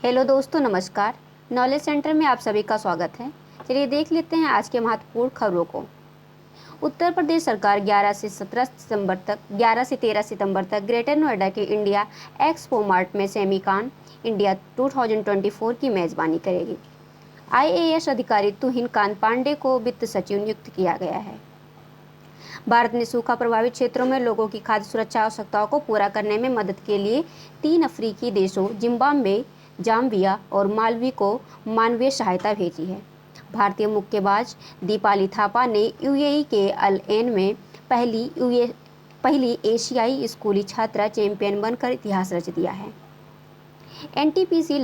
Hello दोस्तों, नमस्कार। Knowledge centre में आप सभी का स्वागत है। चलिए देख लेते हैं आज के महत्वपूर्ण खबरों को। उत्तर प्रदेश सरकार 11 से 13 सितंबर तक ग्रेटर नोएडा के इंडिया एक्सपो मार्ट में सेमिकॉन इंडिया 2024 की मेजबानी करेगी। आईएएस अधिकारी तुहिन कांत पांडे को वित्त सचिव नियुक्त किया गया है। भारत ने सूखा प्रभावित क्षेत्रों में लोगों की खाद्य सुरक्षा आवश्यकताओं को पूरा करने में मदद के लिए 3 अफ्रीकी देशों जिम्बाब्वे, जाम्बिया और मालवी को मानवीय सहायता भेजी है। भारतीय मुक्केबाज दीपाली थापा ने यूएई के अल एन में पहली एशियाई स्कूली छात्रा चैंपियन बनकर इतिहास रच दिया है। एनटीपीसी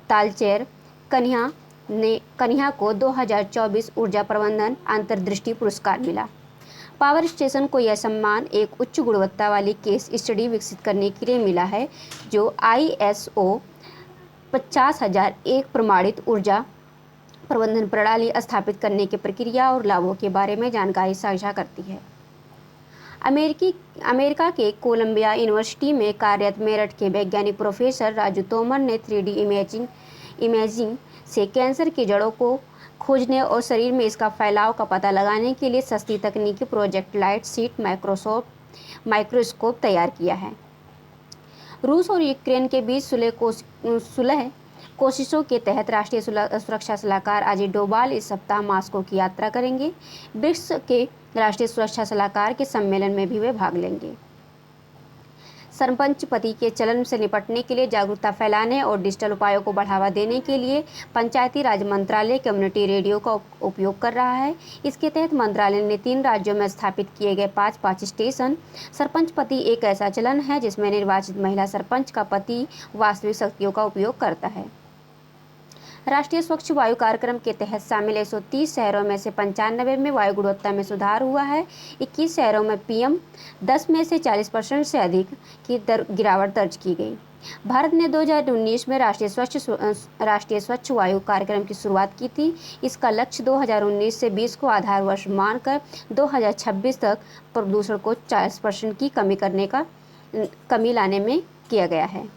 तालचेर कन्या को 2024 ऊर्जा प्रबंधन अंतर्दृष्टि पुरस्कार मिला। पावर स्टेशन को यह सम्मान एक उच्च गुणवत्ता वाली केस स्टडी विकसित करने के लिए मिला है जो ISO 50001 प्रमाणित ऊर्जा प्रबंधन प्रणाली स्थापित करने की प्रक्रिया और लाभों के बारे में जानकारी साझा करती है। अमेरिका के कोलंबिया यूनिवर्सिटी में कार्यरत मेरठ के वैज्ञानिक प्रोफेसर राजू तोमर ने 3D इमेजिंग से कैंसर की जड़ों को खोजने और शरीर में इसका फैलाव का पता लगाने के लिए सस्ती तकनीकी प्रोजेक्ट लाइट शीट माइक्रोस्कोप तैयार किया है। रूस और यूक्रेन के बीच सुलह कोशिशों के तहत राष्ट्रीय सुरक्षा सलाहकार अजीत डोभाल इस सप्ताह मास्को की यात्रा करेंगे। ब्रिक्स के राष्ट्रीय सुरक्षा सलाहकार के सम्मेलन में भी वे भाग लेंगे। सरपंच पति के चलन से निपटने के लिए जागरूकता फैलाने और डिजिटल उपायों को बढ़ावा देने के लिए पंचायती राज मंत्रालय कम्युनिटी रेडियो का उपयोग कर रहा है। इसके तहत मंत्रालय ने 3 राज्यों में स्थापित किए गए 5 स्टेशन। सरपंच पति एक ऐसा चलन है जिसमें निर्वाचित महिला सरपंच का पति वास्तविक शक्तियों का उपयोग करता है। राष्ट्रीय स्वच्छ वायु कार्यक्रम के तहत शामिल 130 शहरों में से 95 में वायु गुणवत्ता में सुधार हुआ है। 21 शहरों में PM 10 में से 40% से अधिक की गिरावट दर्ज की गई। भारत ने 2019 में राष्ट्रीय स्वच्छ वायु कार्यक्रम की शुरुआत की थी। इसका लक्ष्य 2019 से 20 को आधार वर्ष मानकर 2026 तक प्रदूषण को 40% की कमी लाने में किया गया है।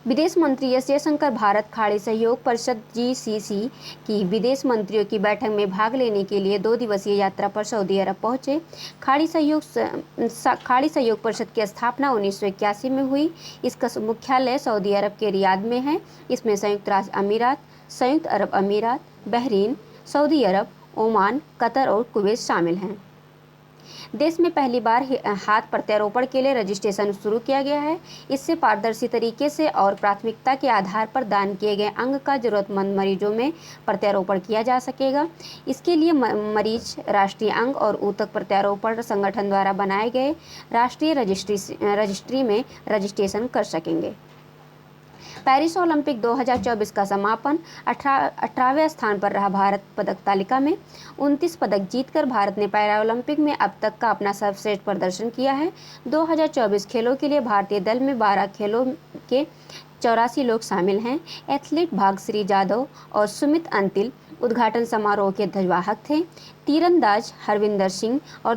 विदेश मंत्री एस जयशंकर भारत खाड़ी सहयोग परिषद GCC की विदेश मंत्रियों की बैठक में भाग लेने के लिए 2 दिवसीय यात्रा पर सऊदी अरब पहुंचे। खाड़ी सहयोग परिषद की स्थापना 1981 में हुई। इसका मुख्यालय सऊदी अरब के रियाद में है। इसमें संयुक्त अरब अमीरात, बहरीन, सऊदी अरब, ओमान, कतर और कुवैत शामिल हैं। देश में पहली बार हाथ प्रत्यारोपण के लिए रजिस्ट्रेशन शुरू किया गया है। इससे पारदर्शी तरीके से और प्राथमिकता के आधार पर दान किए गए अंग का जरूरतमंद मरीजों में प्रत्यारोपण किया जा सकेगा। इसके लिए मरीज राष्ट्रीय अंग और ऊतक प्रत्यारोपण संगठन द्वारा बनाए गए राष्ट्रीय रजिस्ट्री में रजिस्ट्रेशन कर सकेंगे। पेरिस ओलंपिक 2024 का समापन 18वें स्थान पर रहा। भारत पदक तालिका में 29 पदक जीतकर भारत ने पैरा ओलंपिक में अब तक का अपना सर्वश्रेष्ठ प्रदर्शन किया है। 2024 खेलों के लिए भारतीय दल में 12 खेलों के 84 लोग शामिल हैं। एथलीट भाग्यश्री जाधव और सुमित अंतिल उद्घाटन समारोह के ध्वजवाहक थे। तीरंदाज हरविंदर सिंह और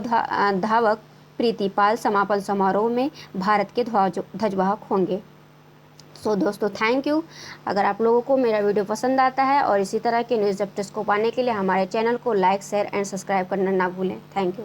धावक प्रीति पाल समापन समारोह में भारत के ध्वजवाहक होंगे। दोस्तों, थैंक यू। अगर आप लोगों को मेरा वीडियो पसंद आता है और इसी तरह के न्यूज़ अपडेट्स को पाने के लिए हमारे चैनल को लाइक, शेयर एंड सब्सक्राइब करना ना भूलें। Thank you.